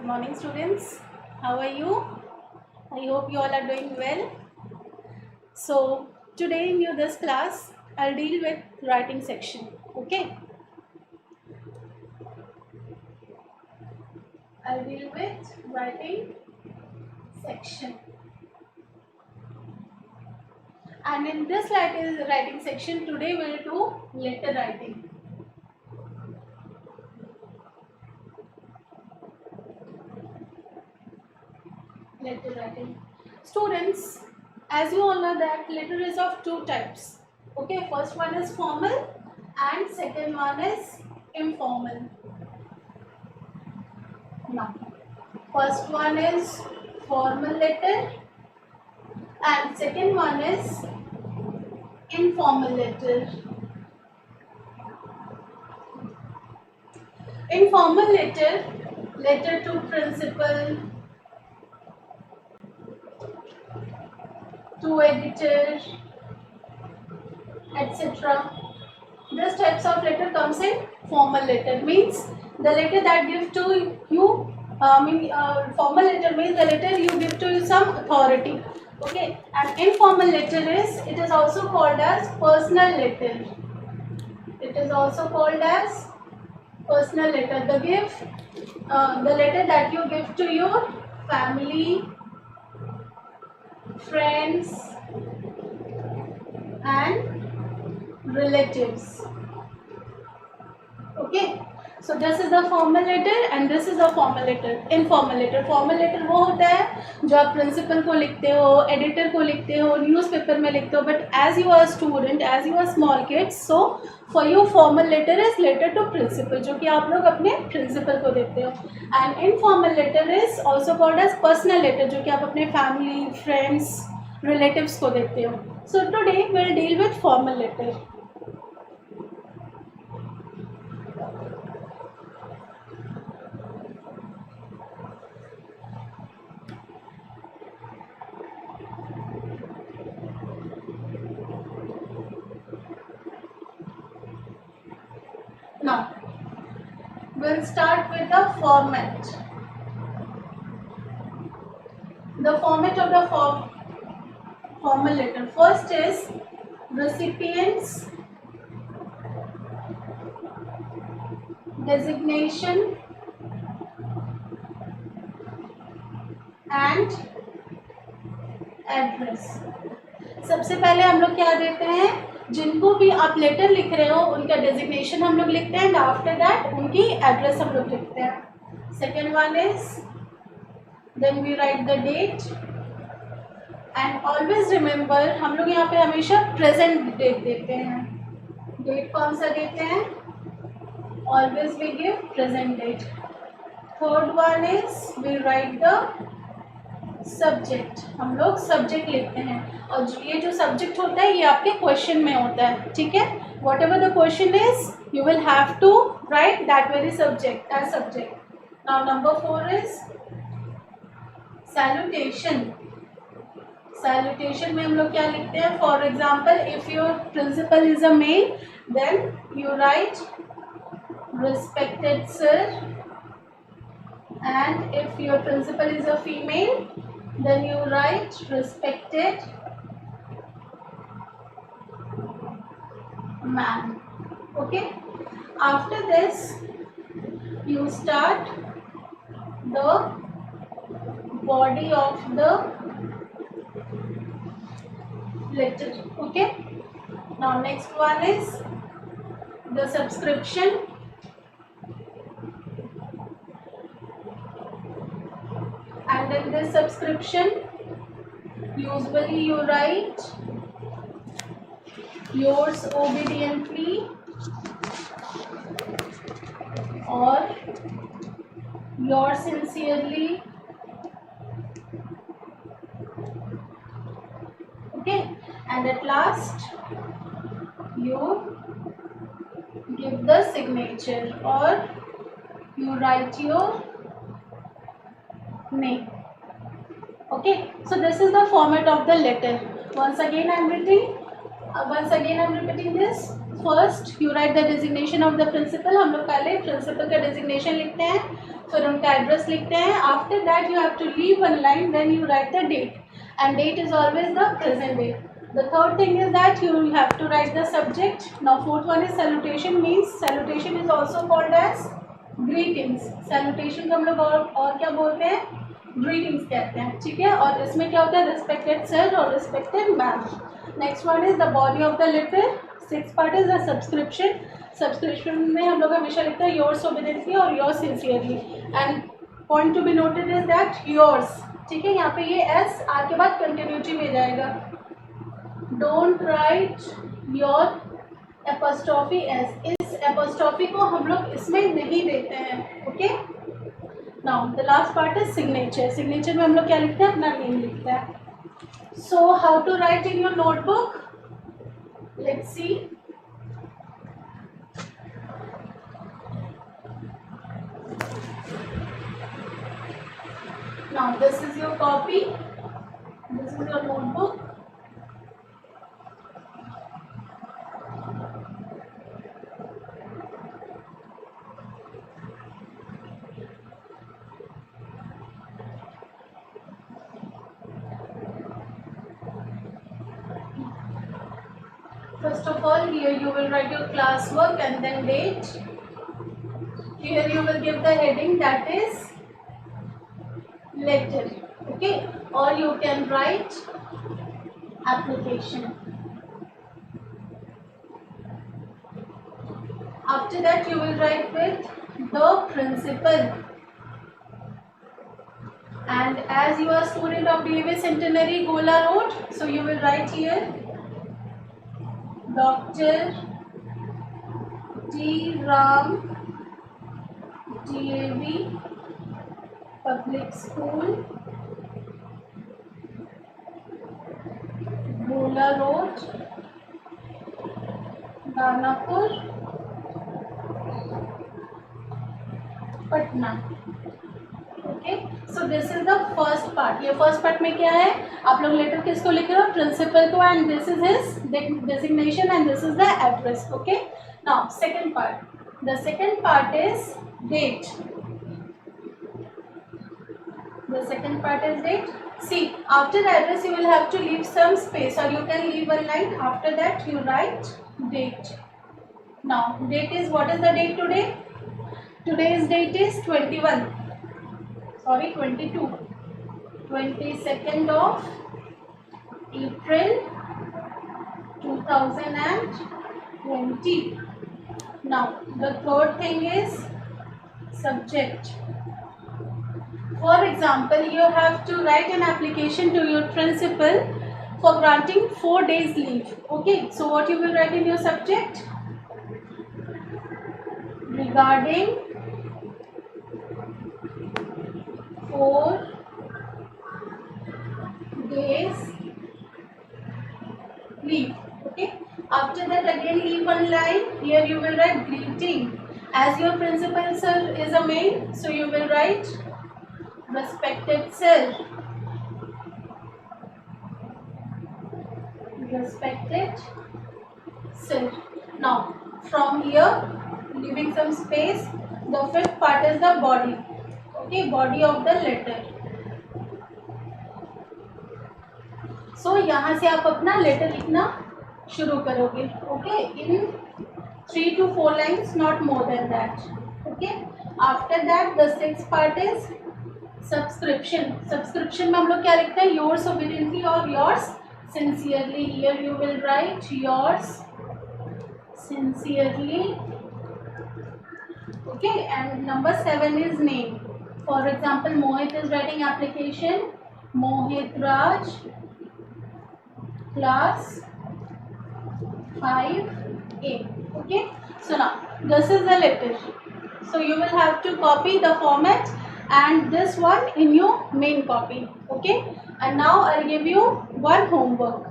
Good morning, students. How are you? I hope you all are doing well. So today in this class, I'll deal with writing section. Okay. I'll deal with writing section. And in this writing section, today we'll do letter writing. Letter writing. Students, as you all know that letter is of two types. Okay, first one is formal and second one is informal. Now, first one is formal letter and second one is informal letter. Informal letter, letter to principal, to editor, etc. This types of letter comes in formal letter, means the letter that gives to you. Formal letter means the letter you give to you some authority. Okay, and informal letter it is also called as personal letter. It is also called as personal letter. The letter that you give to your family, friends, and relatives. Okay, so this is the formal letter and this is the formal letter. Informal letter, formal letter वो होता है जो आप principal को लिखते हो, editor को लिखते हो, न्यूज़पेपर में लिखते हो. But as you are student, as you are small kids, so for you formal letter is letter to principal, जो कि आप लोग अपने प्रिंसिपल को देते हो. And informal letter is also called as personal letter, जो कि आप अपने फैमिली, फ्रेंड्स, रिलेटिव्स को देते हो. So today will deal with formal letter. Now, we'll start with the format. The format of the formal letter. First is recipient's designation and address. सबसे पहले हम लोग क्या देते हैं, जिनको भी आप लेटर लिख रहे हो उनका डेजिग्नेशन हम लोग लिखते हैं एंड आफ्टर दैट उनकी एड्रेस हम लोग लिखते हैं. Second one is then we write the date and always remember, हम लोग यहाँ पे हमेशा प्रेजेंट डेट देते हैं. डेट कौन सा देते हैं, always we give present date. Third one is we write the subject, हम लोग सब्जेक्ट लिखते हैं और ये जो सब्जेक्ट होता है ये आपके क्वेश्चन में होता है. ठीक है, whatever the question is you will have to write that very subject as subject. Now number 4 is salutation. Salutation में हम लोग क्या लिखते हैं, for example if your principal is a male then you write respected sir, and if your principal is a female then you write respected ma'am. Okay, after this you start the body of the letter. Okay, now next one is the subscription. And in this subscription, usually you write yours obediently or yours sincerely. Okay, and at last you give the signature or you write your name. Okay, so this is the format of the letter. Once again I am reading. Once again I'm repeating this. First you write the designation of the principal. हम लोग पहले principal का designation लिखते हैं, फिर उनका address लिखते हैं. After that you have to leave one line, then you write the date, and date is always the present date. The third thing is that you have to write the subject. Now fourth one is salutation. Means salutation is also called as greetings. Salutation को हम लोग और क्या बोलते हैं? Greetings कहते हैं. ठीक है. और इसमें क्या होता है? Respected sir और respected ma'am. Next one is the body of the letter. Sixth part is the subscription. Subscription में हम लोग हमेशा लिखते हैं yours obediently और yours sincerely. And point to be noted is that yours. ठीक है. यहाँ पे ये s r के बाद continuity में जाएगा. Don't write your apostrophe s. इस apostrophe को हम लोग इसमें नहीं देते हैं. Okay? Now the last part is signature. Signature में हम लोग क्या लिखते हैं? अपना name लिखते हैं. So how to write in your notebook? Let's see. Now this is your copy. This is your notebook. First of all, here you will write your classwork and then date. Here you will give the heading, that is letter. Okay, or you can write application. After that you will write with the principal. And as you are student of DAV Centenary Gola Road, so you will write here Dr. T. Ram DAV Public School, Gola Road, Danapur, Patna. Okay, so this is the first part. ये first part में क्या है? आप लोग letter किसको लिख रहे हो? प्रिंसिपल को. And this is his designation and this is the address. Okay. Now second part. The second part is date. The second part is date. See, after the address you will have to leave some space, or you can leave a line. After that you write date. Now date is, what is the date today? Today's date is 22nd of April 2020. Now the third thing is subject. For example, you have to write an application to your principal for granting 4 days leave. Okay, so what you will write in your subject? Regarding 4 days leave. Okay, after that again leave one line. Here you will write greeting. As your principal sir is a male, so you will write respected sir. Respected sir. Now from here, leaving some space, the fifth part is the body. Okay, body of the letter. So यहाँ से आप अपना letter लिखना शुरू करोगे. Okay, in 3 to 4 lines, not more than that. Okay, after that the sixth part is subscription. Subscription में हम लोग क्या लिखते हैं? Yours obediently or yours sincerely. Here you will write yours sincerely. Okay, and number 7 is name. For example, Mohit is writing application, Mohit Raj, class 5A. Okay, so now this is the letter. So you will have to copy the format and this one in your main copy. Okay, and now I'll give you one homework.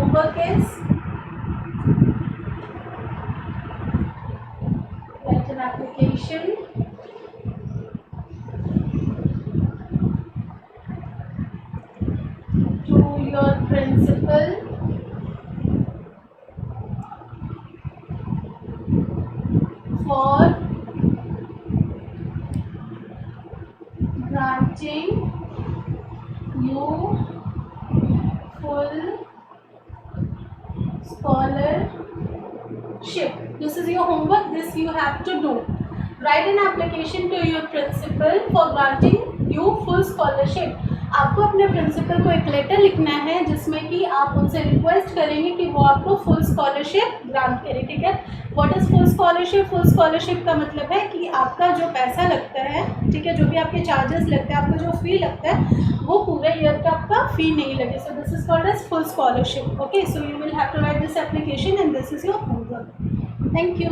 homework is write an application to your principal for granting you full scholarship. This is your homework. This you have to do. Write an application to your principal for granting you full scholarship. आपको अपने principal को एक letter लिखना है जिसमें कि आप उनसे रिक्वेस्ट करेंगे कि वो आपको फुल स्कॉलरशिप ग्रांट करें, ठीक है। What is full scholarship? Full scholarship का मतलब है कि आपका जो पैसा लगता है, ठीक है, जो भी आपके चार्जेस लगते हैं, आपका जो फ़ी लगता है, वो पूरे ईयर का आपका फ़ी नहीं लगे। So this is called as full scholarship. Okay, so you will have to write this application and this is your homework. Thank you.